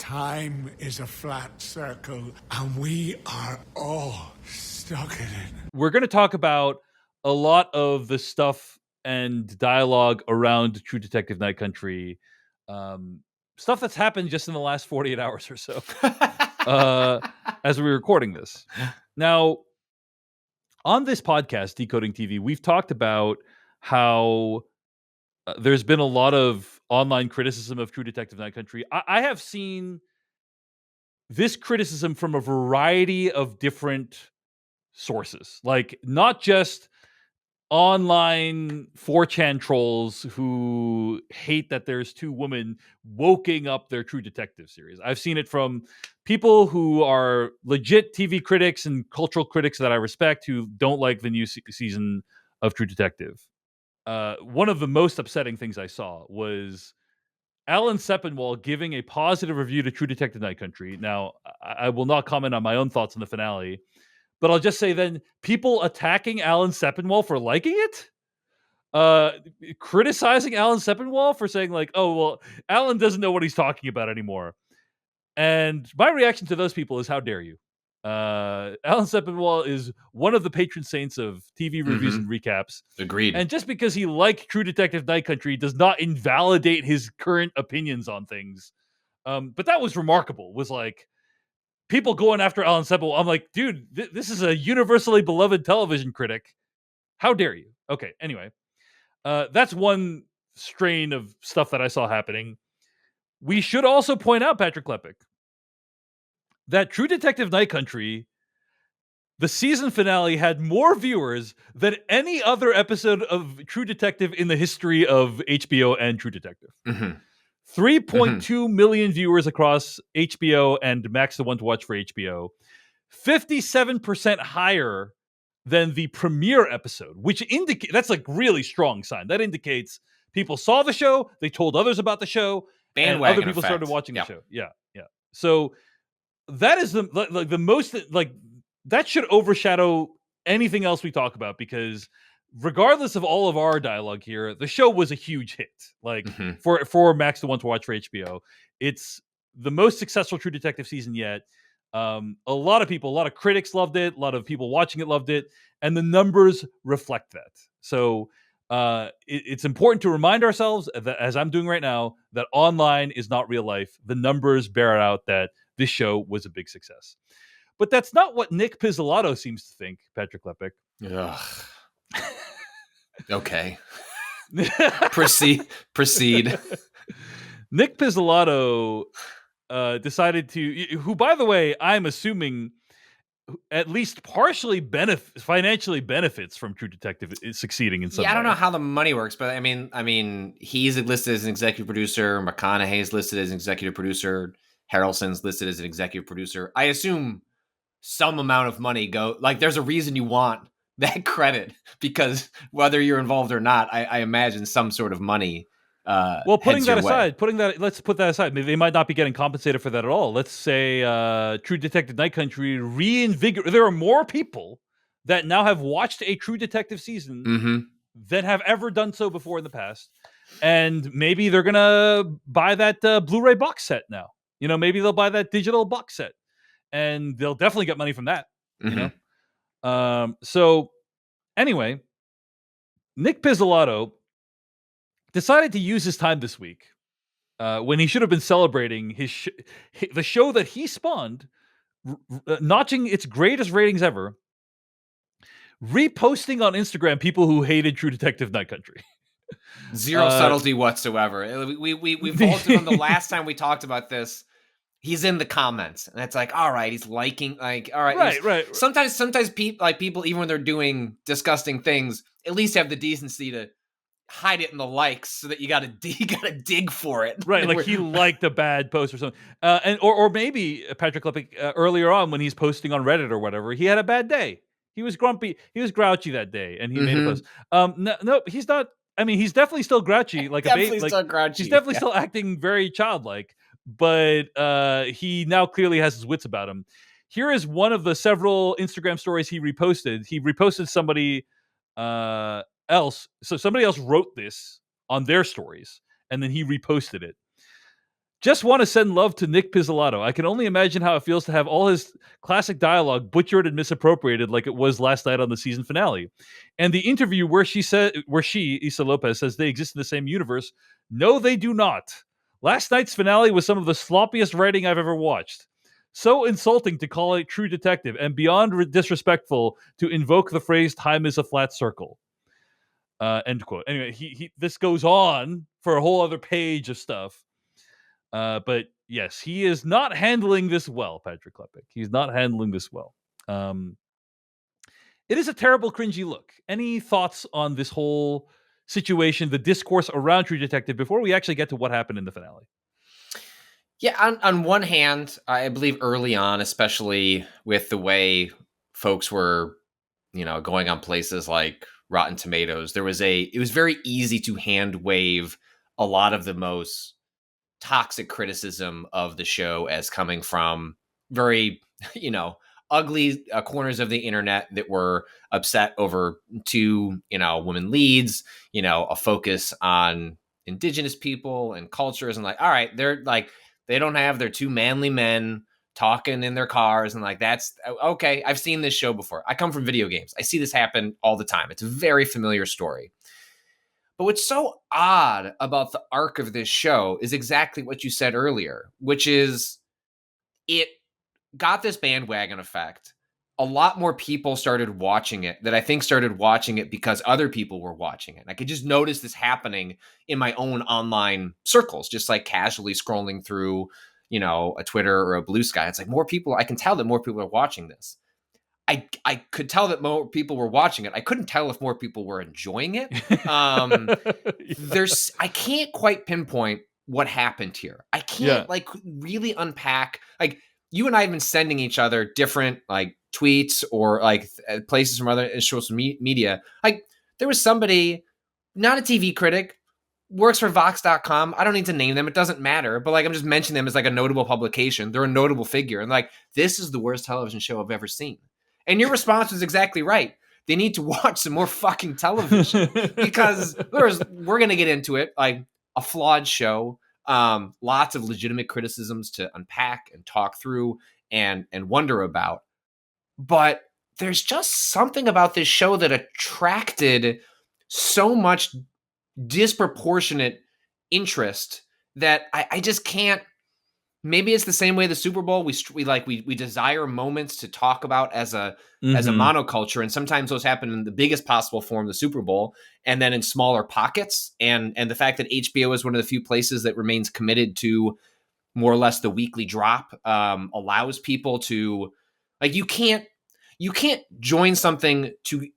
Time is a flat circle, and we are all stuck in it. We're going to talk about a lot of the stuff and dialogue around True Detective Night Country, stuff that's happened just in the last 48 hours or so, as we're recording this. Now, on this podcast, Decoding TV, we've talked about how there's been a lot of online criticism of True Detective Night Country. I have seen this criticism from a variety of different sources, like not just online 4chan trolls who hate that there's two women woking up their True Detective series. I've seen it from people who are legit TV critics and cultural critics that I respect who don't like the new season of True Detective. One of the most upsetting things I saw was Alan Sepinwall giving a positive review to True Detective Night Country. Now, I will not comment on my own thoughts on the finale, but I'll just say then people attacking Alan Sepinwall for liking it, criticizing Alan Sepinwall for saying like, "Oh well, Alan doesn't know what he's talking about anymore." And my reaction to those people is, "How dare you?" Alan Sepinwall is one of the patron saints of TV reviews and recaps. Agreed. And just because he liked True Detective Night Country does not invalidate his current opinions on things. But that was remarkable. Was like people going after Alan Sepinwall. I'm like, dude, this is a universally beloved television critic. How dare you? Okay, anyway. That's one strain of stuff that I saw happening. We should also point out, Patrick Klepek, that True Detective Night Country, the season finale, had more viewers than any other episode of True Detective in the history of HBO and True Detective. 3.2 million viewers across HBO and Max the One to Watch for HBO. 57% higher than the premiere episode, which indicates that's like really strong sign. That indicates people saw the show, they told others about the show, and other people started watching the show. Yeah. So that is the most like that should overshadow anything else we talk about, because regardless of all of our dialogue here, the show was a huge hit. Like for Max the One to Watch for HBO, it's the most successful True Detective season yet. A lot of people, a lot of critics loved it. A lot of people watching it loved it, and the numbers reflect that. So it's important to remind ourselves that, as I'm doing right now, that online is not real life. The numbers bear out that this show was a big success. But that's not what Nic Pizzollato seems to think, Patrick Klepek. Okay. Proceed. Nic Pizzollato decided to, who, by the way, I'm assuming at least partially financially benefits from True Detective succeeding in some way. I don't know how the money works, but I mean, he's listed as an executive producer. McConaughey's listed as an executive producer. Harrelson's listed as an executive producer. I assume some amount of money there's a reason you want that credit, because whether you're involved or not, I imagine some sort of money. Well, let's put that aside. Maybe they might not be getting compensated for that at all. Let's say True Detective Night Country reinvigorate. There are more people that now have watched a True Detective season than have ever done so before in the past, and maybe they're gonna buy that Blu-ray box set now. Maybe they'll buy that digital box set, and they'll definitely get money from that. So anyway, Nic Pizzollato decided to use his time this week when he should have been celebrating the show that he spawned, notching its greatest ratings ever, reposting on Instagram people who hated True Detective Night Country. Zero subtlety whatsoever. We vaulted on the last time we talked about this. He's in the comments, and it's like, all right, he's liking, like, all right. Right. Sometimes people, even when they're doing disgusting things, at least have the decency to hide it in the likes, so that you gotta dig for it. Right, like he liked a bad post or something. Or maybe Patrick Klepek earlier on when he's posting on Reddit or whatever, he had a bad day. He was grumpy. He was grouchy that day, and he made a post. No, he's not. I mean, he's definitely still grouchy, like a baby. Still grouchy. He's definitely still acting very childlike, but he now clearly has his wits about him. Here is one of the several Instagram stories he reposted. He reposted somebody else. So somebody else wrote this on their stories, and then he reposted it. Just want to send love to Nic Pizzollato. I can only imagine how it feels to have all his classic dialogue butchered and misappropriated like it was last night on the season finale. And the interview where she, Issa Lopez, says they exist in the same universe. No, they do not. Last night's finale was some of the sloppiest writing I've ever watched. So insulting to call it True Detective, and beyond disrespectful to invoke the phrase "time is a flat circle." End quote. Anyway, this goes on for a whole other page of stuff. But yes, he is not handling this well, Patrick Klepek. He's not handling this well. It is a terrible, cringy look. Any thoughts on this whole situation, the discourse around True Detective, before we actually get to what happened in the finale? Yeah, on one hand, I believe early on, especially with the way folks were, going on places like Rotten Tomatoes, it was very easy to hand wave a lot of the most toxic criticism of the show as coming from very, ugly corners of the internet that were upset over two, women leads, a focus on indigenous people and cultures, and like, all right, they're like, they don't have their two manly men talking in their cars, and like, that's okay. I've seen this show before. I come from video games. I see this happen all the time. It's a very familiar story. But what's so odd about the arc of this show is exactly what you said earlier, which is it got this bandwagon effect. A lot more people started watching it that I think started watching it because other people were watching it. And I could just notice this happening in my own online circles, just like casually scrolling through, a Twitter or a Blue Sky. It's like more people, I can tell that more people are watching this. I could tell that more people were watching it. I couldn't tell if more people were enjoying it. I can't quite pinpoint what happened here. I can't like really unpack. Like, you and I have been sending each other different like tweets or like places from other social media. Like, there was somebody, not a TV critic, works for Vox.com. I don't need to name them. It doesn't matter. But like, I'm just mentioning them as like a notable publication. They're a notable figure. And like, this is the worst television show I've ever seen. And your response was exactly right. They need to watch some more fucking television because we're going to get into it, like a flawed show, lots of legitimate criticisms to unpack and talk through and wonder about. But there's just something about this show that attracted so much disproportionate interest that I just can't. Maybe it's the same way the Super Bowl. We desire moments to talk about as a monoculture, and sometimes those happen in the biggest possible form, the Super Bowl, and then in smaller pockets. And the fact that HBO is one of the few places that remains committed to more or less the weekly drop allows people to, like, you can't join something to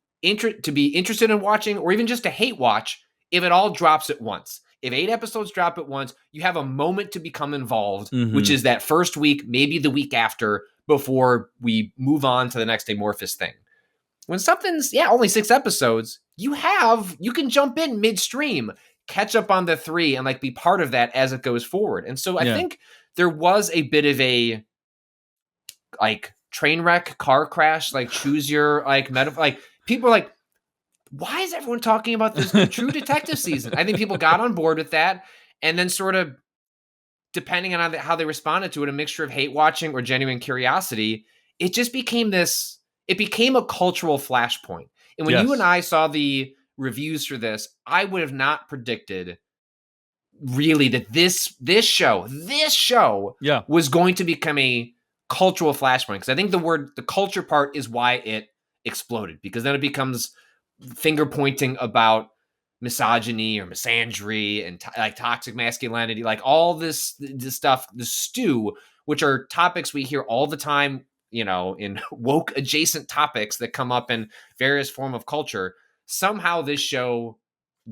be interested in watching or even just to hate watch if it all drops at once. If 8 episodes drop at once, you have a moment to become involved, which is that first week, maybe the week after, before we move on to the next amorphous thing. When something's, only 6 episodes, you can jump in midstream, catch up on the 3, and like be part of that as it goes forward. And so I think there was a bit of a like train wreck, car crash, like choose your like metaphor. Like, people are like, why is everyone talking about this new True Detective season? I think people got on board with that, and then sort of, depending on how they responded to it, a mixture of hate watching or genuine curiosity, it just became a cultural flashpoint. And when you and I saw the reviews for this, I would have not predicted really that this show was going to become a cultural flashpoint. Because I think the culture part is why it exploded, because then it becomes finger pointing about misogyny or misandry and like toxic masculinity, like all this stuff, the stew, which are topics we hear all the time, in woke adjacent topics that come up in various form of culture. Somehow this show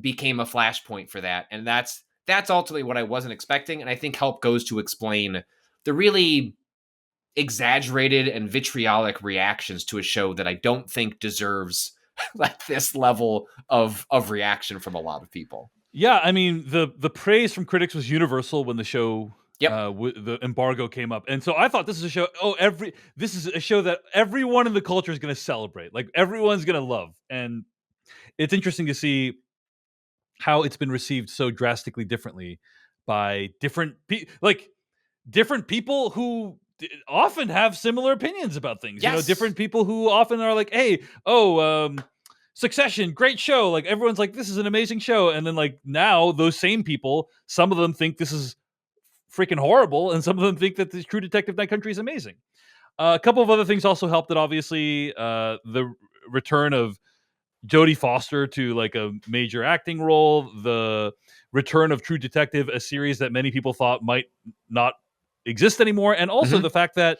became a flashpoint for that. And that's ultimately what I wasn't expecting. And I think help goes to explain the really exaggerated and vitriolic reactions to a show that I don't think deserves like this level of reaction from a lot of people. Yeah, I mean, the praise from critics was universal when the show, the embargo came up, and so I thought this is a show. This is a show that everyone in the culture is going to celebrate, like everyone's going to love, and it's interesting to see how it's been received so drastically differently by different different people who often have similar opinions about things. Yes. Different people who often are like, hey, Succession, great show. Like everyone's like, this is an amazing show. And then like now those same people, some of them think this is freaking horrible. And some of them think that the True Detective Night Country is amazing. A couple of other things also helped it, obviously. The return of Jodie Foster to like a major acting role, the return of True Detective, a series that many people thought might not exist anymore, and also the fact that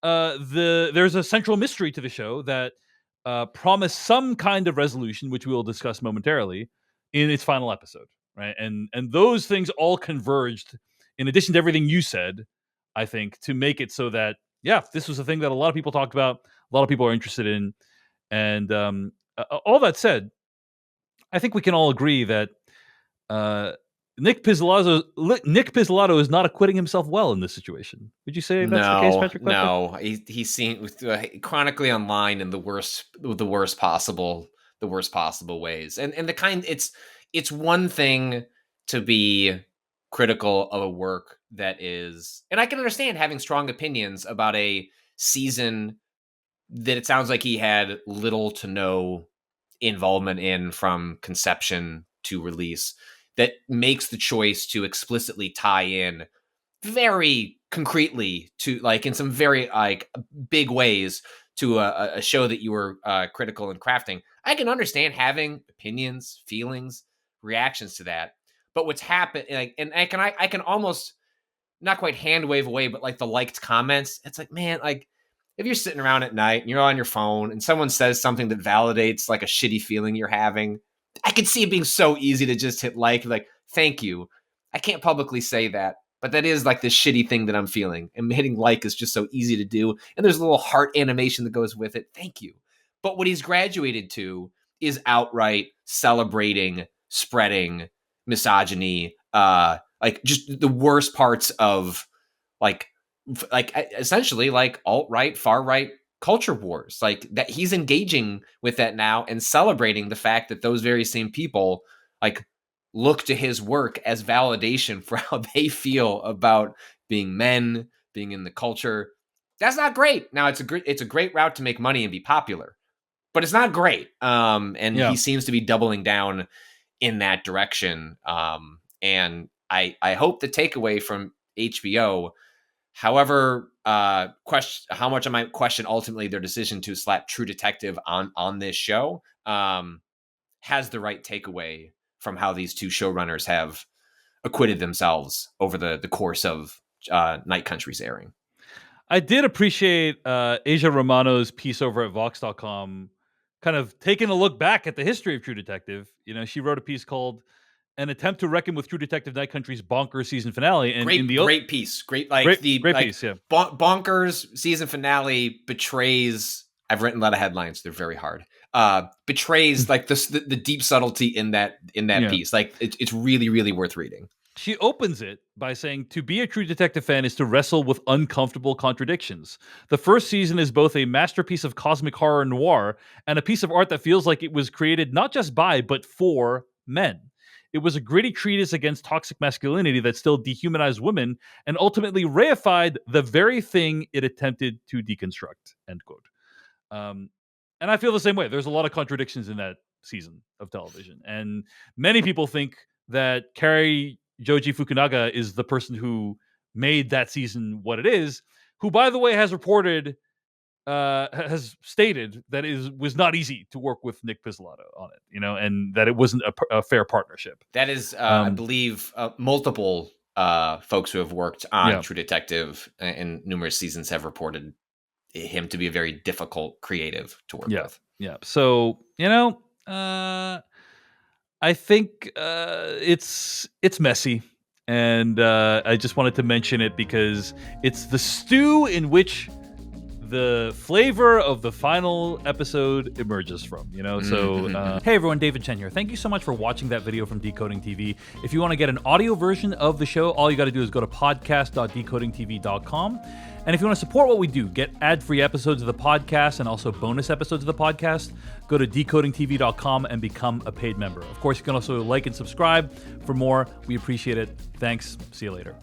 there's a central mystery to the show that promised some kind of resolution, which we will discuss momentarily, in its final episode, right? And those things all converged, in addition to everything you said, I think, to make it so that, yeah, this was a thing that a lot of people talked about, a lot of people are interested in, and all that said, I think we can all agree that Nic Pizzollato is not acquitting himself well in this situation. Would you say that's the case, Patrick Klepek? No, he's seen chronically online in the worst possible ways, and the kind it's one thing to be critical of a work that is, and I can understand having strong opinions about a season that it sounds like he had little to no involvement in from conception to release, that makes the choice to explicitly tie in very concretely to, like, in some very like big ways to a show that you were critical in crafting. I can understand having opinions, feelings, reactions to that, but what's happened, like, and I can almost not quite hand wave away, but like the liked comments, it's like, man, like, if you're sitting around at night and you're on your phone and someone says something that validates like a shitty feeling you're having, I could see it being so easy to just hit like, thank you. I can't publicly say that, but that is like this shitty thing that I'm feeling. And hitting like is just so easy to do. And there's a little heart animation that goes with it. Thank you. But what he's graduated to is outright celebrating, spreading misogyny, like just the worst parts of like essentially like alt-right, far-right culture wars, like that. He's engaging with that now and celebrating the fact that those very same people like look to his work as validation for how they feel about being men, being in the culture. That's not great. Now it's a great route to make money and be popular, but it's not great. And he seems to be doubling down in that direction. And I hope the takeaway from HBO, however, how much I might question ultimately their decision to slap True Detective on this show, has the right takeaway from how these two showrunners have acquitted themselves over the course of Night Country's airing. I did appreciate Asia Romano's piece over at Vox.com, kind of taking a look back at the history of True Detective. She wrote a piece called "An Attempt to Reckon with True Detective Night Country's Bonkers Season Finale." And great piece. Great piece, yeah. Bonkers season finale betrays. I've written a lot of headlines. They're very hard. Betrays like the deep subtlety in that piece. Like it's really, really worth reading. She opens it by saying, "To be a True Detective fan is to wrestle with uncomfortable contradictions. The first season is both a masterpiece of cosmic horror noir and a piece of art that feels like it was created not just by, but for men. It was a gritty treatise against toxic masculinity that still dehumanized women and ultimately reified the very thing it attempted to deconstruct." End quote. And I feel the same way. There's a lot of contradictions in that season of television. And many people think that Cary Joji Fukunaga is the person who made that season what it is, who, by the way, has stated that it was not easy to work with Nic Pizzollato on it, and that it wasn't a fair partnership. That is, I believe, multiple folks who have worked on True Detective in numerous seasons have reported him to be a very difficult creative to work with. Yeah. So, I think it's messy, and I just wanted to mention it because it's the stew in which the flavor of the final episode emerges from, So, hey everyone, David Chen here. Thank you so much for watching that video from Decoding TV. If you want to get an audio version of the show, all you got to do is go to podcast.decodingtv.com. And if you want to support what we do, get ad-free episodes of the podcast and also bonus episodes of the podcast, go to decodingtv.com and become a paid member. Of course, you can also like and subscribe for more. We appreciate it. Thanks. See you later.